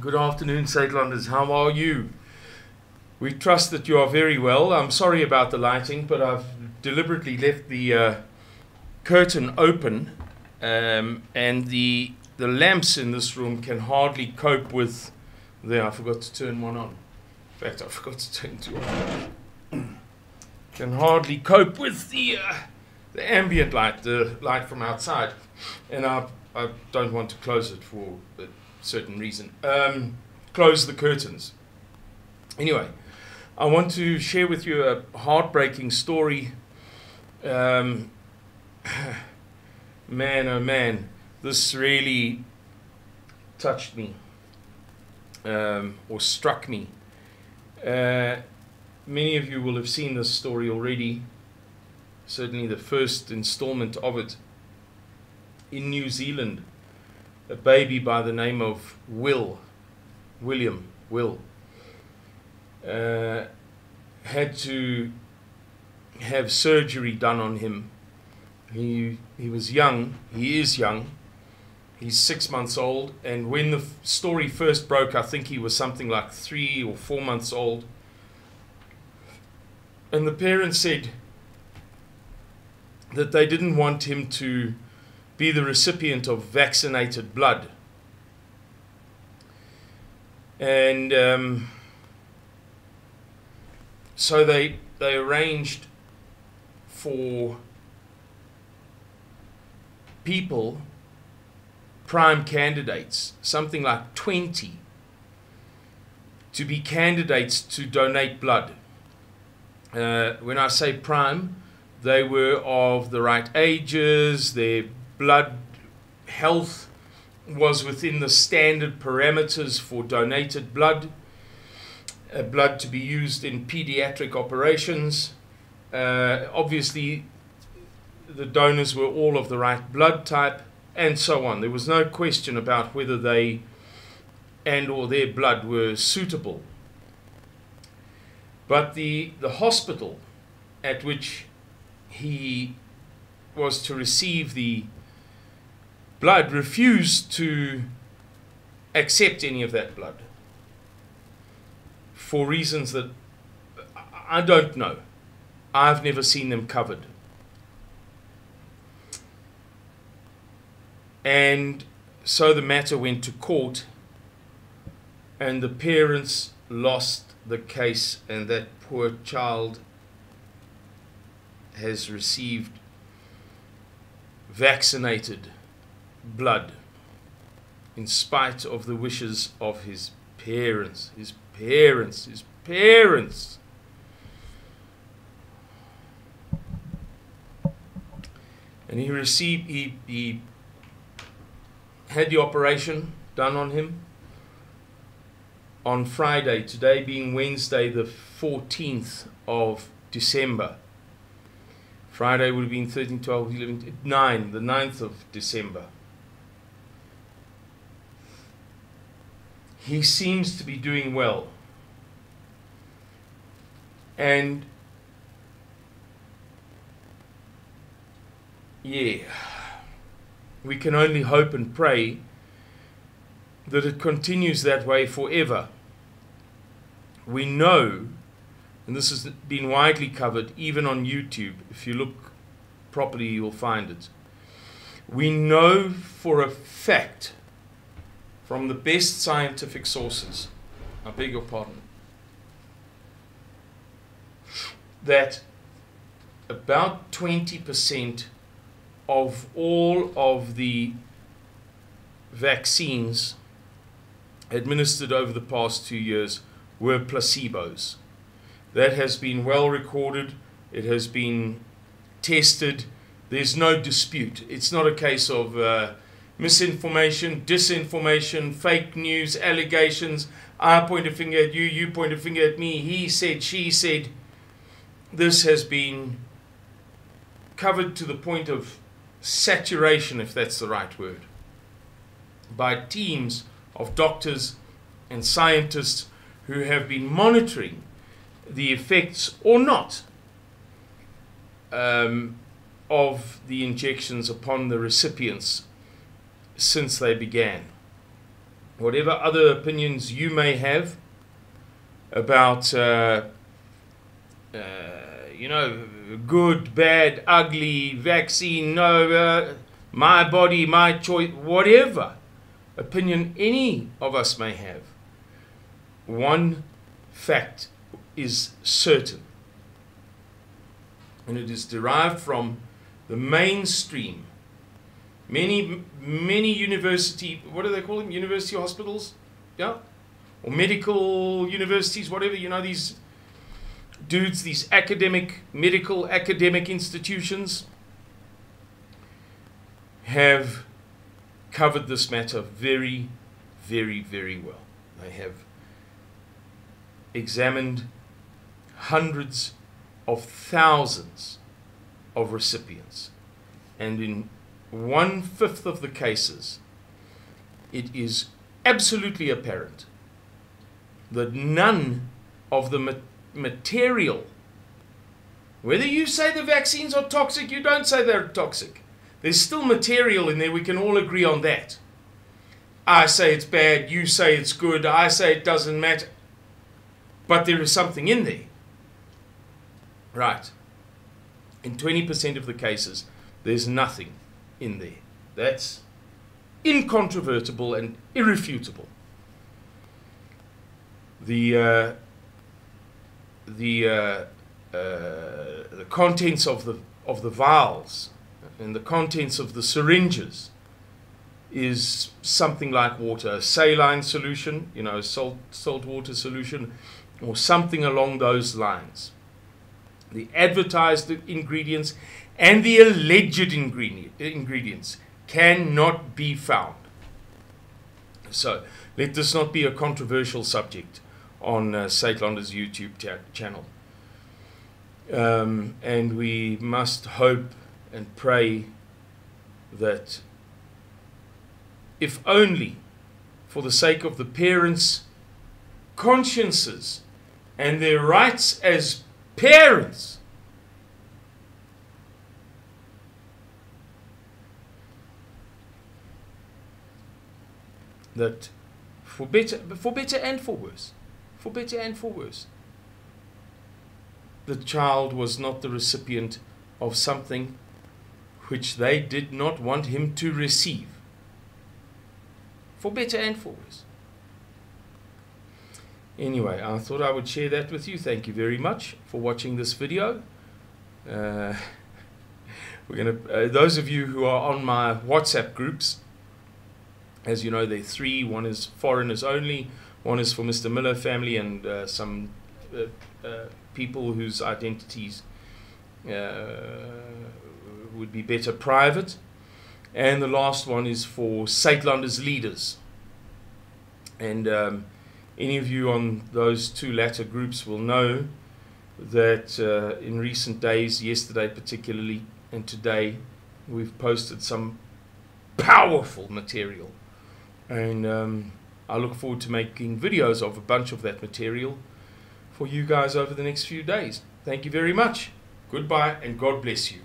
Good afternoon, Saidlanders. How are you? We trust that you are very well. I'm sorry about the lighting, but I've deliberately left the curtain open, and the lamps in this room can hardly cope with. There, I forgot to turn one on. In fact, I forgot to turn two on. Can hardly cope with the ambient light, the light from outside, and I don't want to close it for a certain reason. Close the curtains. Anyway, I want to share with you a heartbreaking story. Man, oh man, this really touched me, or struck me. Many of you will have seen this story already, certainly the first installment of it. In New Zealand, a baby by the name of William, had to have surgery done on him. He was young, he is young, he's 6 months old, and when the story first broke, I think he was something like 3 or 4 months old. And the parents said that they didn't want him to be the recipient of vaccinated blood. And so they arranged for people, prime candidates, something like 20, to be candidates to donate blood. When I say prime, they were of the right ages, their blood health was within the standard parameters for donated blood, blood to be used in pediatric operations. Obviously, the donors were all of the right blood type, and so on. There was no question about whether they and or their blood were suitable. But the hospital at which he was to receive the blood refused to accept any of that blood for reasons that I don't know. I've never seen them covered. And so the matter went to court, and the parents lost the case, and that poor child has received vaccinated blood in spite of the wishes of his parents. And he had the operation done on him on Friday, today being Wednesday the 14th of December. Friday would have been 13, 12, 11, 9, the 9th of December. He seems to be doing well. And yeah, we can only hope and pray that it continues that way forever. We know, and this has been widely covered even on YouTube, if you look properly you will find it. We know for a fact from the best scientific sources, I beg your pardon, that about 20% of all of the vaccines administered over the past 2 years were placebos. That has been well recorded. It has been tested. There's no dispute. It's not a case of misinformation, disinformation, fake news, allegations. I point a finger at you, you point a finger at me, he said, she said. This has been covered to the point of saturation, if that's the right word, by teams of doctors and scientists who have been monitoring the effects or not of the injections upon the recipients since they began. whatever other opinions you may have about, you know, good, bad, ugly, vaccine, no, my body, my choice, whatever opinion any of us may have, one fact is certain, and it is derived from the mainstream. Many university, what do they call them? University hospitals, yeah, or medical universities, whatever. You know, these dudes, these medical academic institutions have covered this matter very, very, very well. They have examined hundreds of thousands of recipients, and in 1/5 of the cases, it is absolutely apparent that none of the material, whether you say the vaccines are toxic, you don't say they're toxic, there's still material in there. We can all agree on that. I say it's bad, you say it's good, I say it doesn't matter, but there is something in there. Right. In 20% of the cases, there's nothing in there. That's incontrovertible and irrefutable. The contents of the vials and the contents of the syringes is something like water, a saline solution, you know, salt water solution, or something along those lines. The advertised ingredients and the alleged ingredients cannot be found. So let this not be a controversial subject on Saitlander's YouTube channel. And we must hope and pray that, if only for the sake of the parents' consciences and their rights as parents, that for better and for worse, the child was not the recipient of something which they did not want him to receive, for better and for worse. Anyway, I thought I would share that with you. Thank you very much for watching this video. We're gonna those of you who are on my WhatsApp groups, as you know, there are 3. One is foreigners only, one is for Mr. Miller family, and some people whose identities would be better private, and the last one is for Saitlander's leaders. And any of you on those 2 latter groups will know that in recent days, yesterday particularly, and today, we've posted some powerful material. And I look forward to making videos of a bunch of that material for you guys over the next few days. Thank you very much. Goodbye, and God bless you.